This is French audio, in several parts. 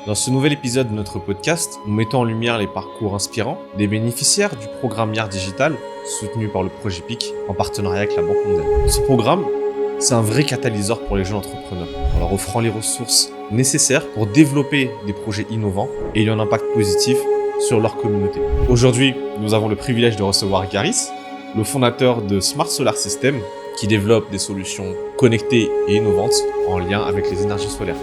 Dans ce nouvel épisode de notre podcast, nous mettons en lumière les parcours inspirants des bénéficiaires du programme Yard Digital, soutenu par le projet PIC en partenariat avec la Banque mondiale. Ce programme, c'est un vrai catalyseur pour les jeunes entrepreneurs, en leur offrant les ressources nécessaires pour développer des projets innovants et ayant un impact positif sur leur communauté. Aujourd'hui, nous avons le privilège de recevoir Garis, le fondateur de Smart Solar System, qui développe des solutions connectées et innovantes en lien avec les énergies solaires.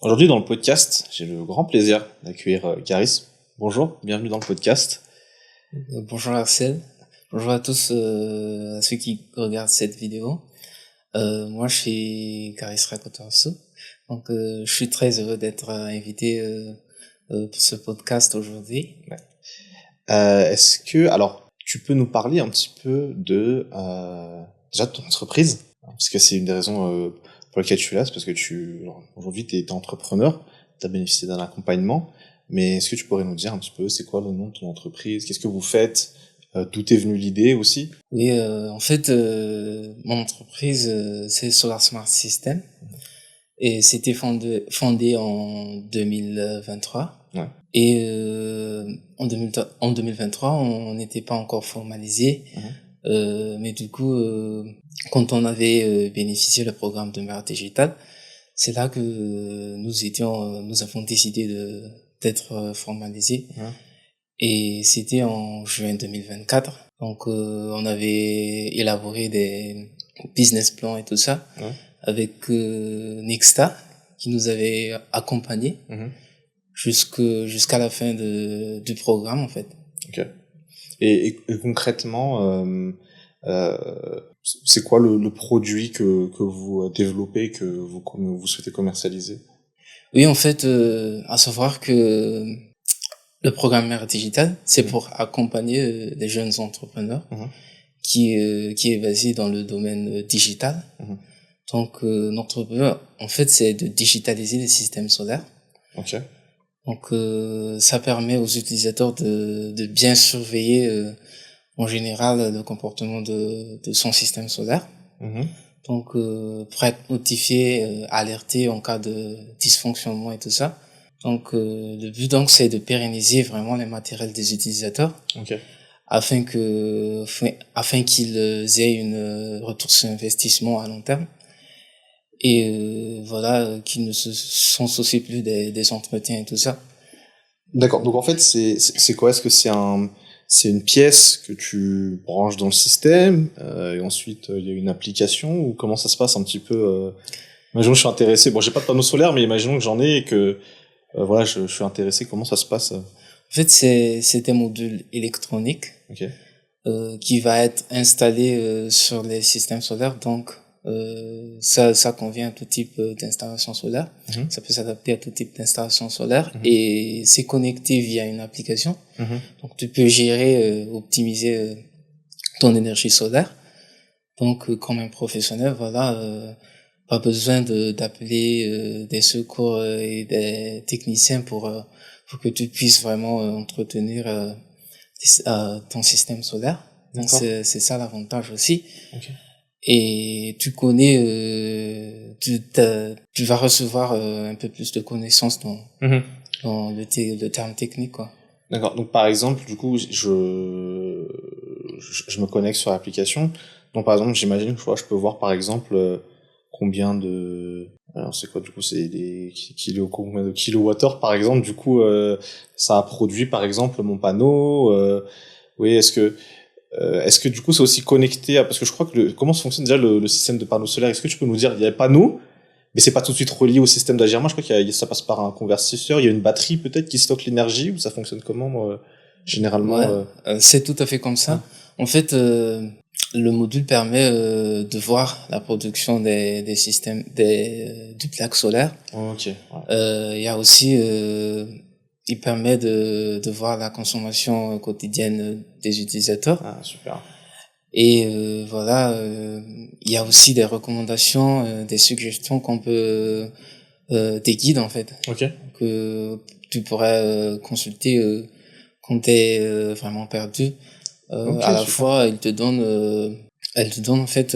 Aujourd'hui, dans le podcast, j'ai le grand plaisir d'accueillir Garis. Bonjour, bienvenue dans le podcast. Bonjour Arcel, bonjour à tous à ceux qui regardent cette vidéo. Moi je suis Garis Rakotorasu, donc je suis très heureux d'être invité pour ce podcast aujourd'hui. Est-ce que, alors, tu peux nous parler un petit peu de déjà de ton entreprise, parce que c'est une des raisons pour lesquelles tu es là, c'est parce que aujourd'hui tu es entrepreneur, tu as bénéficié d'un accompagnement, mais est-ce que tu pourrais nous dire un petit peu c'est quoi le nom de ton entreprise, qu'est-ce que vous faites, d'où est venue l'idée aussi? Oui, en fait mon entreprise c'est Solar Smart System et c'était fondé en 2023. Ouais. Et en 2023 on n'était pas encore formalisé. Mais du coup, quand on avait bénéficié le programme de Yard Digital, c'est là que nous avons décidé d'être formalisés. Et c'était en juin 2024. Donc, on avait élaboré des business plans et tout ça avec Nexta qui nous avait accompagnés jusqu'à la fin du programme en fait. Ok. Et concrètement, c'est quoi le produit que vous développez, que vous souhaitez commercialiser? Oui, en fait, à savoir que le programme Yard Digital, c'est pour accompagner des jeunes entrepreneurs qui est basé dans le domaine digital. Donc, notre but, en fait, c'est de digitaliser les systèmes solaires. Ok. Donc, ça permet aux utilisateurs de bien surveiller en général le comportement de son système solaire. Donc, pour être notifié, alerté en cas de dysfonctionnement et tout ça. Donc, le but donc c'est de pérenniser vraiment les matériels des utilisateurs, afin qu'ils aient une retour sur investissement à long terme et voilà, qu'ils ne s'en soucient plus des entretiens et tout ça. D'accord. Donc en fait, c'est quoi? Est-ce que c'est une pièce que tu branches dans le système et ensuite il y a une application, ou comment ça se passe un petit peu? Imaginons que je suis intéressé. Bon, j'ai pas de panneau solaire, mais imaginons que j'en ai et que voilà, je suis intéressé. Comment ça se passe? En fait, c'est un module électronique qui va être installé sur les systèmes solaires. Donc, ça convient à tout type d'installation solaire. Ça peut s'adapter à tout type d'installation solaire et c'est connecté via une application. Donc, tu peux gérer, optimiser ton énergie solaire. Donc, comme un professionnel, voilà, pas besoin d'appeler des secours et des techniciens pour que tu puisses vraiment entretenir ton système solaire. Donc c'est ça l'avantage aussi. Et tu connais, tu vas recevoir un peu plus de connaissances dans le terme technique, quoi. D'accord. Donc par exemple, du coup, je me connecte sur l'application. Donc par exemple, j'imagine que je peux voir par exemple combien de, alors c'est quoi du coup, c'est des combien de kilowattheures par exemple, du coup ça a produit par exemple mon panneau. Oui, est-ce que du coup c'est aussi connecté à, parce que je crois que comment ça fonctionne déjà le système de panneaux solaires? Est-ce que tu peux nous dire, il y a un panneau mais c'est pas tout de suite relié au système d'agirement? Je crois ça passe par un convertisseur, il y a une batterie peut-être qui stocke l'énergie, ou ça fonctionne comment généralement? C'est tout à fait comme ça. En fait, le module permet de voir la production des systèmes du plaque solaire. Il y a aussi il permet de voir la consommation quotidienne des utilisateurs. Ah, super. Et voilà, il y a aussi des recommandations, des suggestions qu'on peut, des guides en fait, Ok. que tu pourrais consulter quand t'es vraiment perdu. Ok, À la super. fois, elle te donne en fait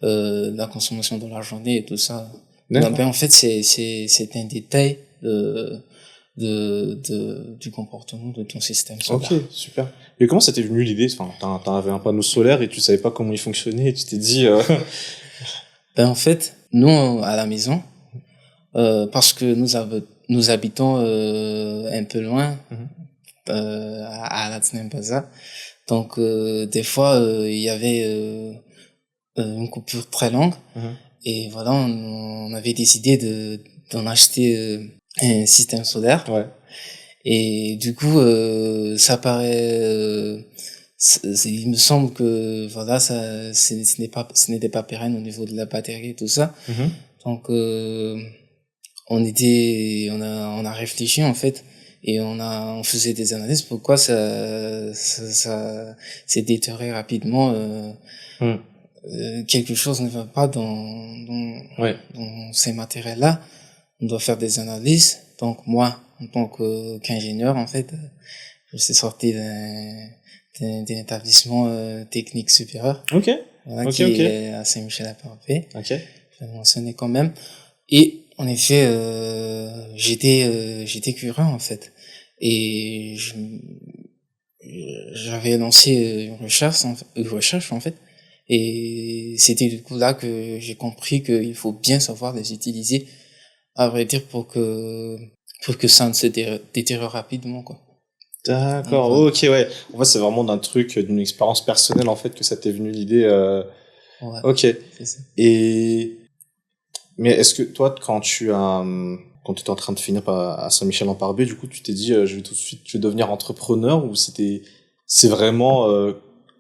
la consommation de la journée et tout ça. D'accord. Ben, en fait, c'est un détail du comportement de ton système solaire. Ok, super. Et comment ça t'est venu l'idée? Enfin, t'avais un panneau solaire et tu savais pas comment il fonctionnait et tu t'es dit, Ben, en fait, nous, à la maison, parce que nous habitons un peu loin, Mhm. à Latine-Baza, donc des fois, il y avait une coupure très longue. Mhm. Et voilà, on avait décidé d'en acheter un système solaire. Ouais. Et du coup, ça paraît, il me semble que voilà, ce n'était pas pérenne au niveau de la batterie et tout ça. Mhm. Donc, on a réfléchi en fait. Et on faisait des analyses pourquoi ça s'est détérioré rapidement. Mhm. Quelque chose ne va pas Ouais. dans ces matériels-là. On doit faire des analyses. Donc moi, en tant qu'ingénieur, en fait, je suis sorti d'un établissement technique supérieur, Ok. voilà, Ok, qui ok. est à Saint-Michel-à-Port-Paix. Ok. Je vais le mentionner quand même. Et en effet, j'étais curieux en fait, et j'avais lancé une recherche en fait. Et c'était du coup là que j'ai compris qu'il faut bien savoir les utiliser, à vrai dire, pour que ça ne se détériore rapidement, quoi. Donc, D'accord. voilà. Ok, ouais. En fait, c'est vraiment d'un truc, d'une expérience personnelle, en fait, que ça t'est venu l'idée. Ouais, Ok. c'est ça. Et mais est-ce que toi, quand tu étais en train de finir à Saint-Michel-en-Parbais, du coup, tu t'es dit, je vais tout de suite, je vais devenir entrepreneur, ou c'est vraiment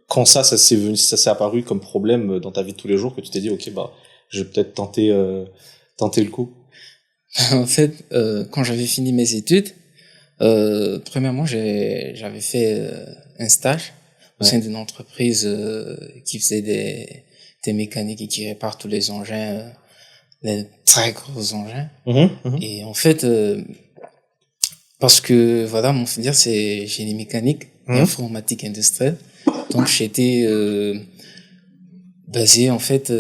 quand ça s'est venu, ça s'est apparu comme problème dans ta vie de tous les jours que tu t'es dit, ok, bah, je vais peut-être tenter le coup. En fait, quand j'avais fini mes études, premièrement, j'avais fait un stage au sein Ouais. d'une entreprise qui faisait des mécaniques et qui répare tous les engins, les très gros engins. Mhm, mhm. Et en fait, parce que voilà, mon filière c'est génie mécanique et Mhm. informatique industrielle. Donc j'étais basé en fait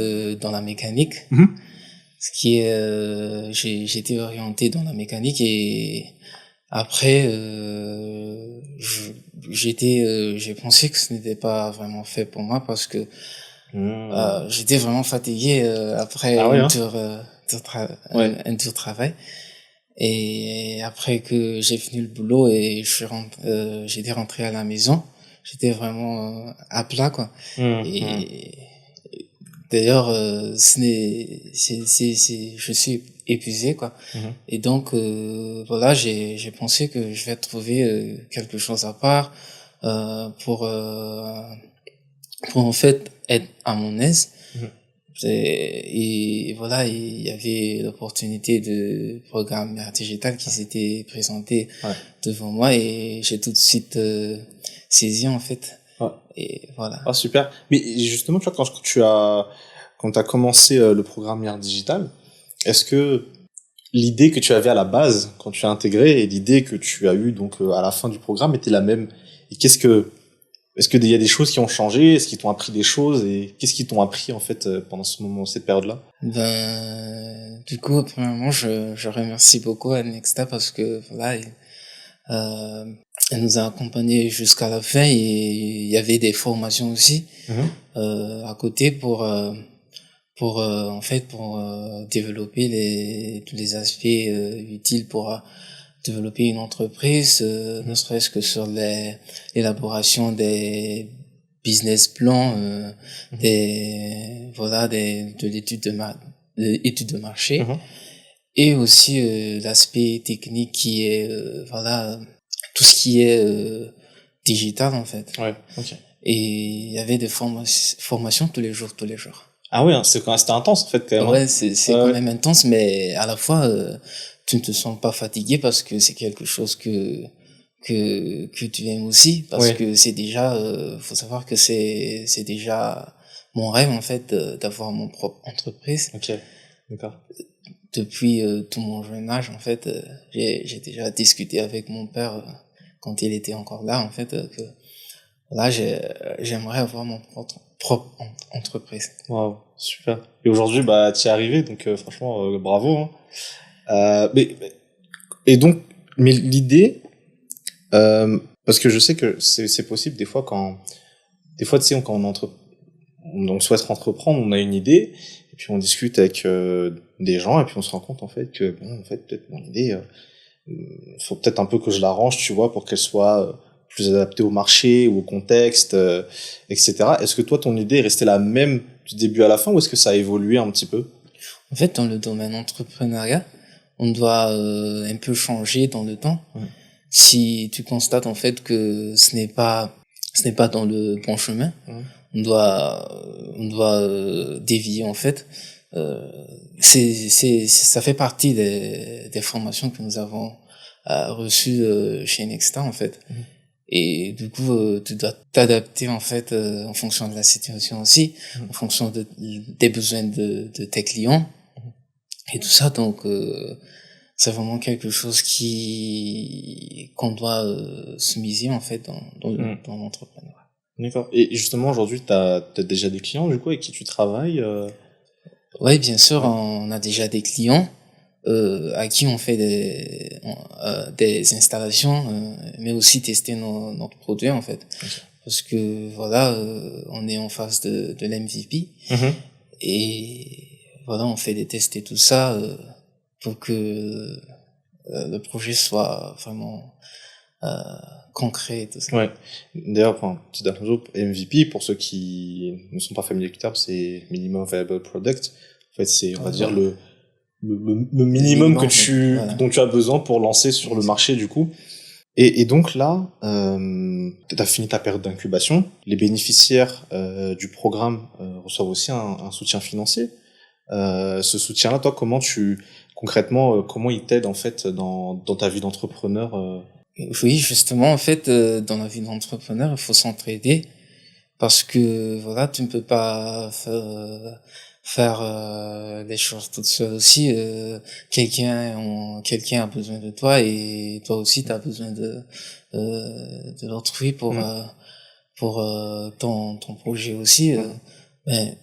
dans la mécanique, Mhm. ce qui est j'étais orienté dans la mécanique. Et après j'ai pensé que ce n'était pas vraiment fait pour moi, parce que Mhm. j'étais vraiment fatigué après Ah ouais, hein? Ouais. un dur travail. Et après que j'ai fini le boulot et j'étais rentré à la maison, j'étais vraiment à plat, quoi. Mhm, mhm. Et d'ailleurs, je suis épuisé, quoi. Mhm. Et donc, voilà, j'ai pensé que je vais trouver quelque chose à part euh, pour, euh, pour en fait être à mon aise. Mhm. Et voilà, il y avait l'opportunité de programme digital qui s'était présenté Ouais. devant moi, et j'ai tout de suite saisi en fait. Ouais. Et voilà. Ah, super. Mais justement, tu vois, quand t'as commencé le programme IR Digital, est-ce que l'idée que tu avais à la base, quand tu as intégré, et l'idée que tu as eue donc à la fin du programme était la même? Et est-ce qu'il y a des choses qui ont changé? Est-ce qu'ils t'ont appris des choses? Et qu'est-ce qu'ils t'ont appris, en fait, pendant cette période-là? Ben, du coup, premièrement, je remercie beaucoup à Nexta, parce que voilà, elle nous a accompagnés jusqu'à la fin, et il y avait des formations aussi Mhm. à côté pour développer tous les aspects utiles pour développer une entreprise, ne serait-ce que sur l'élaboration des business plans, de l'étude étude de marché, Mhm. et aussi l'aspect technique qui est tout ce qui est digital en fait. Ouais, ok. Et il y avait des formations tous les jours. Ah ouais, hein, c'était intense, en fait, quand même, hein. Ouais, c'est Ouais, quand ouais. même intense, mais à la fois tu ne te sens pas fatigué, parce que c'est quelque chose que tu aimes aussi, parce Ouais. que c'est déjà, faut savoir que c'est déjà mon rêve, en fait, d'avoir mon propre entreprise. Ok, d'accord. Depuis tout mon jeune âge, en fait, j'ai déjà discuté avec mon père quand il était encore là, en fait, que là, j'aimerais avoir mon propre entreprise. Waouh, super. Et aujourd'hui, bah, tu y es arrivé, donc franchement, bravo. Hein. Et donc, mais l'idée, parce que je sais que c'est possible des fois des fois, tu sais, quand on souhaite entreprendre, on a une idée, et puis on discute avec des gens, et puis on se rend compte en fait que, bon, en fait, peut-être mon idée, faut peut-être un peu que je l'arrange, tu vois, pour qu'elle soit plus adaptée au marché ou au contexte, etc. Est-ce que toi, ton idée est restée la même du début à la fin, ou est-ce que ça a évolué un petit peu? En fait, dans le domaine entrepreneuriat, on doit un peu changer dans le temps. Ouais. Si tu constates en fait que ce n'est pas dans le bon chemin, Ouais. on doit dévier en fait. Ça fait partie des formations que nous avons reçues chez Nexta en fait. Mhm. Et du coup, tu dois t'adapter en fait en fonction de la situation aussi, en fonction des besoins de tes clients et tout ça. Donc, c'est vraiment quelque chose qu'on doit se miser en fait dans l'entrepreneuriat. D'accord. Et justement, aujourd'hui, t'as déjà des clients, du coup, avec qui tu travailles Oui, bien sûr, Ouais. on a déjà des clients à qui on fait des installations, mais aussi tester notre produit en fait. Ok. Parce que voilà, on est en phase de l'MVP Mhm. et voilà, on fait des tests et tout ça pour que le projet soit vraiment concret et tout ça. Ouais. D'ailleurs, enfin, petit info, MVP, pour ceux qui ne sont pas familiers avec le terme, c'est Minimum Viable Product. En fait, c'est, on va dire, Voilà. le minimum que Voilà. dont tu as besoin pour lancer sur le marché, du coup. Et donc là, tu as fini ta période d'incubation. Les bénéficiaires du programme reçoivent aussi un soutien financier. Ce soutien-là, toi, concrètement, comment il t'aide en fait dans ta vie d'entrepreneur Oui, justement, en fait, dans la vie d'entrepreneur, il faut s'entraider parce que voilà, tu ne peux pas faire les choses toute seule aussi. Quelqu'un a besoin de toi et toi aussi, tu as besoin de l'autrui pour ton projet aussi. Ben,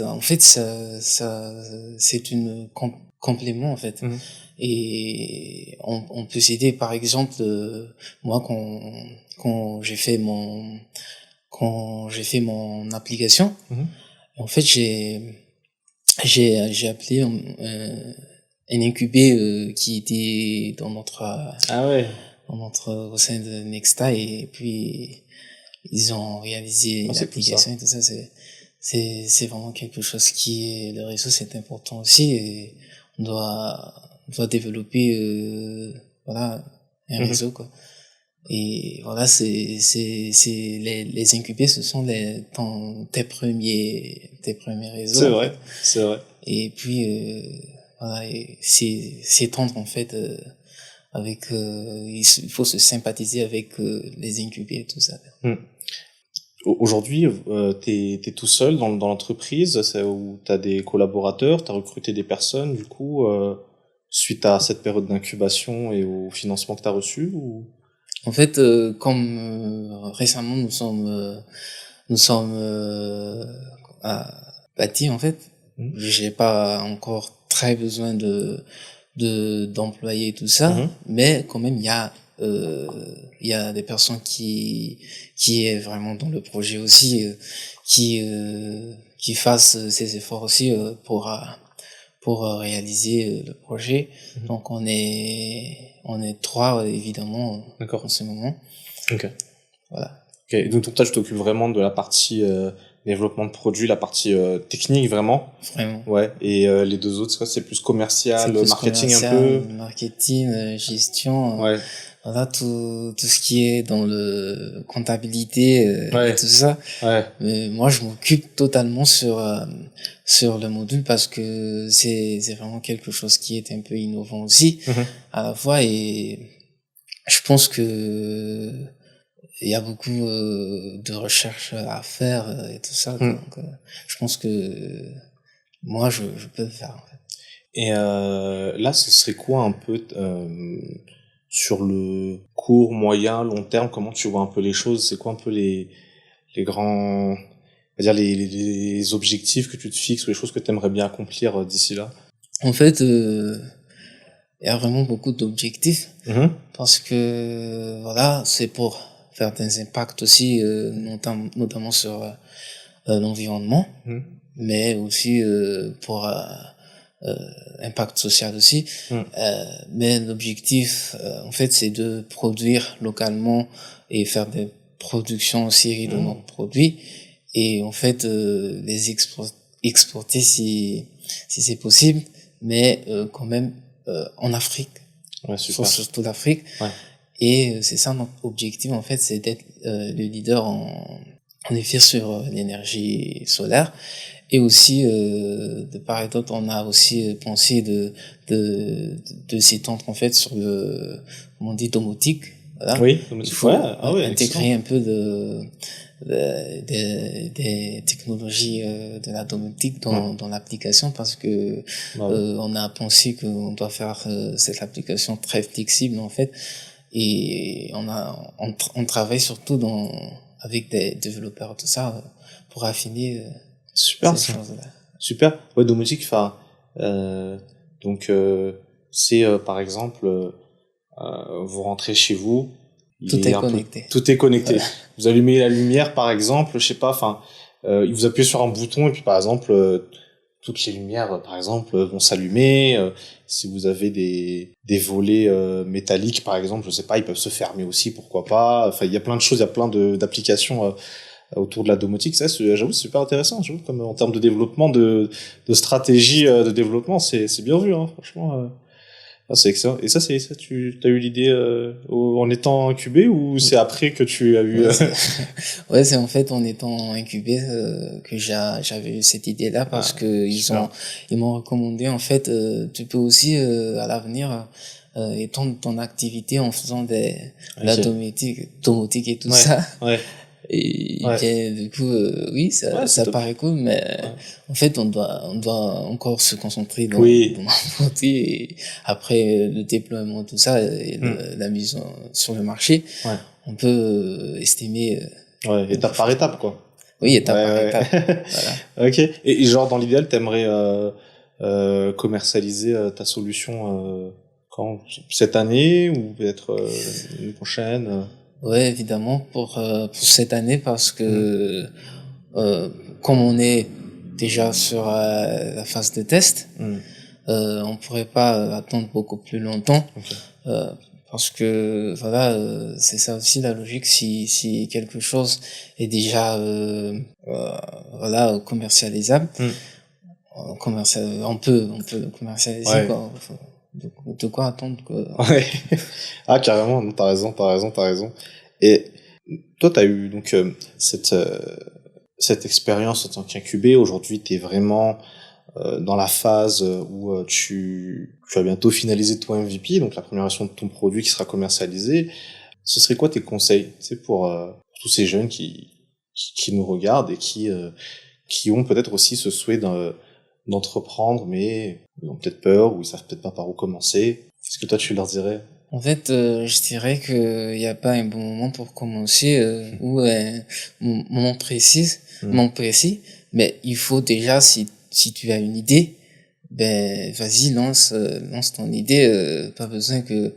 en fait, c'est une complément en fait. Et on peut s'aider, par exemple, moi quand j'ai fait mon application, en fait j'ai appelé un incubé qui était Ah ouais. au sein de Nexta et puis ils ont réalisé Ah, c'est cool, ça. l'application et tout ça. C'est vraiment quelque chose qui est le réseau, c'est important aussi et on doit développer voilà un réseau quoi. Et voilà, les incubés, ce sont tes premiers réseaux. C'est en vrai, fait. c'est vrai. Et puis, voilà, et s'étendre, en fait, il faut se sympathiser avec les incubés et tout ça. Aujourd'hui, t'es tout seul dans l'entreprise, où t'as des collaborateurs, t'as recruté des personnes, du coup, suite à cette période d'incubation et au financement que t'as reçu, ou... En fait, comme récemment nous sommes bâtis, en fait, j'ai pas encore très besoin d'employés et tout ça, mais quand même il y a des personnes qui est vraiment dans le projet aussi, qui fassent ces efforts aussi pour réaliser le projet. Donc on est trois évidemment D'accord. en ce moment. Ok. Voilà. Ok. Donc toi, tu t'occupes vraiment de la partie développement de produits, la partie technique vraiment. Vraiment. Ouais. Et les deux autres, c'est plus commercial, C'est plus marketing commercial, un peu. marketing, gestion, Ouais. voilà tout ce qui est dans le comptabilité Ouais. et tout ça. Ouais. Mais moi je m'occupe totalement sur le module parce que c'est vraiment quelque chose qui est un peu innovant aussi à la fois et je pense que il y a beaucoup de recherches à faire et tout ça. Donc, je pense que moi, je peux le faire. En fait. Et là, ce serait quoi un peu sur le court, moyen, long terme? Comment tu vois un peu les choses? C'est quoi un peu les grands, on va dire les objectifs que tu te fixes ou les choses que tu aimerais bien accomplir d'ici là? En fait, il y a vraiment beaucoup d'objectifs parce que voilà, c'est pour faire des impacts aussi, notamment sur l'environnement, mais aussi pour impact social aussi. Mais l'objectif, en fait, c'est de produire localement et faire des productions aussi de nos produits et en fait les exporter si c'est possible, mais quand même en Afrique, surtout l'Afrique. Et c'est ça notre objectif en fait, c'est d'être le leader en effet sur l'énergie solaire. Et aussi, de part et d'autre, on a aussi pensé de s'étendre en fait sur le, comment on dit, domotique. Voilà. Oui, il faut intégrer un peu des technologies de la domotique dans l'application parce que on a pensé qu'on doit faire cette application très flexible en fait. Et on travaille surtout avec des développeurs, tout ça, pour affiner super ces choses-là. Super. Ouais, domotique, enfin, donc c'est par exemple, vous rentrez chez vous, tout est connecté. Tout est connecté. Voilà. Vous allumez la lumière, par exemple, je sais pas, enfin, vous appuyez sur un bouton et puis par exemple, toutes les lumières, par exemple, vont s'allumer. Si vous avez des volets métalliques, par exemple, je sais pas, ils peuvent se fermer aussi, pourquoi pas. Enfin, il y a plein de choses, il y a plein d'applications autour de la domotique. Ça, j'avoue, c'est super intéressant. J'avoue, comme en termes de développement, de stratégie de développement, c'est bien vu, hein, franchement. C'est excellent. Et ça, tu as eu l'idée en étant incubé ou c'est après que tu as eu... Ouais, c'est en fait en étant incubé que j'avais eu cette idée-là parce que ils m'ont recommandé en fait tu peux aussi à l'avenir étendre ton activité en faisant la domotique et tout ça. Ouais. Et bien, du coup, oui, ça paraît cool, mais en fait, on doit encore se concentrer dans mon produit et après le déploiement, tout ça, et la mise sur le marché, on peut estimer. Étape par étape, quoi. Oui, étape par étape. Voilà. Ok. Et genre, dans l'idéal, t'aimerais commercialiser ta solution quand? Cette année ou peut-être l'année prochaine? Ouais, évidemment pour cette année parce que comme on est déjà sur la phase de test, on pourrait pas attendre beaucoup plus longtemps parce que voilà c'est ça aussi la logique si quelque chose est déjà voilà commercialisable, on peut le commercialiser quoi. De quoi attendre quoi. Ah carrément, non, t'as raison. Et toi t'as eu donc cette expérience en tant qu'incubé. Aujourd'hui t'es vraiment dans la phase où tu vas bientôt finaliser ton MVP, donc la première version de ton produit qui sera commercialisé. Ce serait quoi tes conseils, tu sais, pour tous ces jeunes qui nous regardent et qui ont peut-être aussi ce souhait d'entreprendre, mais ils ont peut-être peur ou ils savent peut-être pas par où commencer. Est-ce que toi tu leur dirais? En fait, je dirais que y a pas un bon moment pour commencer ou un moment précis, mais il faut déjà si tu as une idée, ben vas-y lance ton idée, pas besoin que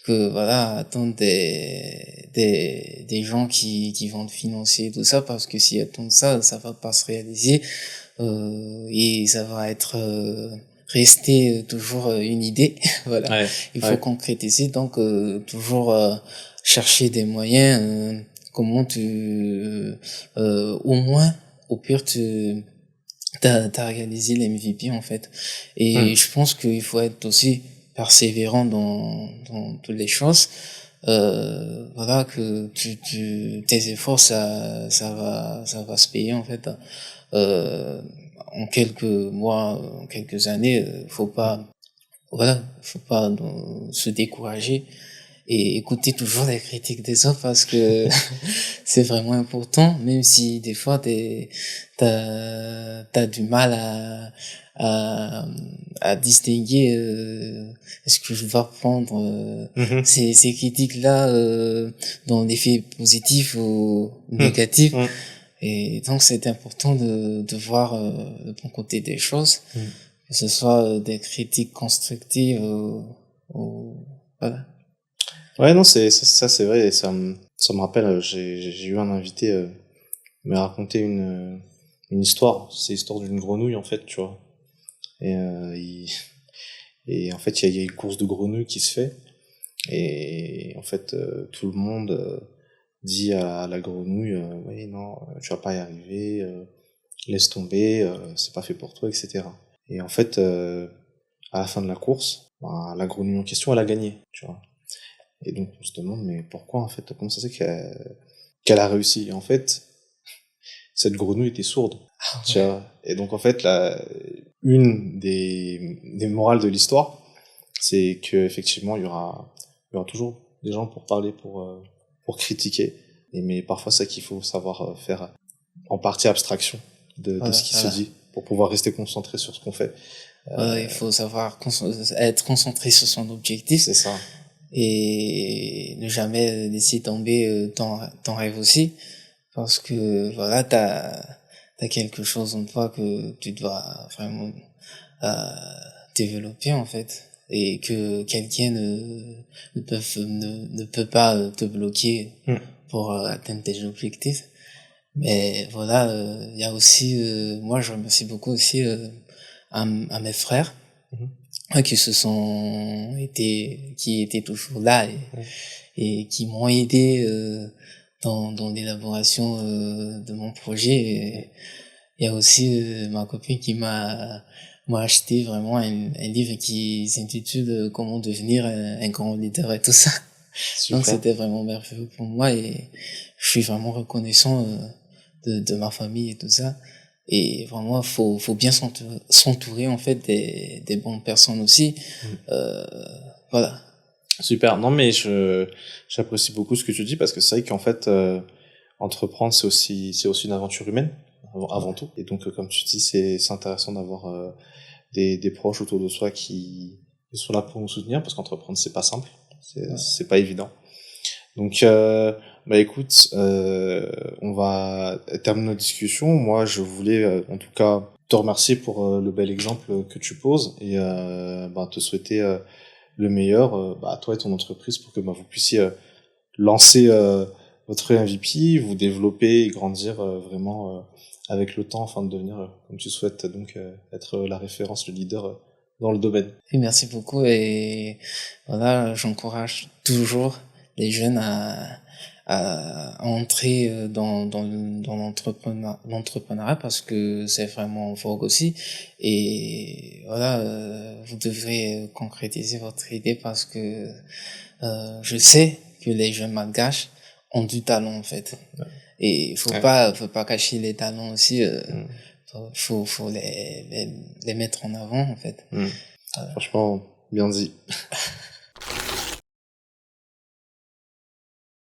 voilà attendre des gens qui vont te financer tout ça parce que si attendent ça va pas se réaliser et ça va être rester toujours une idée. Voilà. Il faut concrétiser, donc toujours chercher des moyens. Comment au moins, au pire, t'as réalisé l'MVP en fait. Et je pense qu'il faut être aussi persévérant dans toutes les choses. Voilà que tes efforts ça va se payer en fait. En quelques mois, en quelques années, faut pas se décourager et écouter toujours les critiques des autres parce que c'est vraiment important, même si des fois t'as du mal à distinguer est-ce que je dois prendre ces critiques là dans l'effet positif ou négatif. Et donc c'est important de voir le bon côté des choses, que ce soit des critiques constructives ou voilà. Ouais, non, ça c'est vrai, et ça me rappelle, j'ai eu un invité me raconter une histoire. C'est l'histoire d'une grenouille, en fait, tu vois. Et et en fait, il y a une course de grenouilles qui se fait, et en fait, tout le monde dit à la grenouille, oui, non, tu vas pas y arriver, laisse tomber, c'est pas fait pour toi, etc. Et en fait, à la fin de la course, bah, la grenouille en question, elle a gagné, tu vois. Et donc on se demande, mais pourquoi, en fait, comment ça se fait qu'elle a réussi? Et en fait, cette grenouille était sourde, tu vois. Et donc en fait, une des morales de l'histoire, c'est que effectivement il y aura toujours des gens pour parler, pour critiquer. Mais parfois c'est qu'il faut savoir faire en partie abstraction de ce qui se dit pour pouvoir rester concentré sur ce qu'on fait. Il faut savoir être concentré sur son objectif. C'est ça. Et ne jamais laisser tomber ton rêve aussi, parce que voilà, t'as quelque chose en toi que tu dois vraiment développer en fait, et que quelqu'un ne peut pas te bloquer pour atteindre tes objectifs. Mais voilà, il y a aussi moi je remercie beaucoup aussi à mes frères qui qui étaient toujours là et qui m'ont aidé dans l'élaboration de mon projet. Et il y a aussi ma copine qui m'a acheté vraiment un livre qui s'intitule Comment devenir un grand leader et tout ça. Super. Donc c'était vraiment merveilleux pour moi et je suis vraiment reconnaissant de ma famille et tout ça. Et vraiment faut bien s'entourer en fait des bonnes personnes aussi. Voilà. Super. Non, mais j'apprécie beaucoup ce que tu dis, parce que c'est vrai qu'en fait entreprendre c'est aussi une aventure humaine avant tout. Et donc comme tu dis, c'est intéressant d'avoir des proches autour de soi qui sont là pour nous soutenir, parce qu'entreprendre c'est pas simple, c'est pas évident. Donc bah écoute, on va terminer notre discussion. Moi je voulais en tout cas te remercier pour le bel exemple que tu poses, et bah, te souhaiter le meilleur bah, à toi et ton entreprise, pour que bah, vous puissiez lancer votre MVP, vous développer et grandir vraiment avec le temps, afin de devenir, comme tu souhaites, donc être la référence, le leader dans le domaine. Et merci beaucoup, et voilà, j'encourage toujours les jeunes à entrer dans l'entrepreneuriat, parce que c'est vraiment en vogue aussi. Et voilà, vous devrez concrétiser votre idée, parce que je sais que les jeunes malgaches ont du talent en fait. Ouais. Et faut pas cacher les talents aussi. Faut les mettre en avant en fait. Voilà. Franchement, bien dit.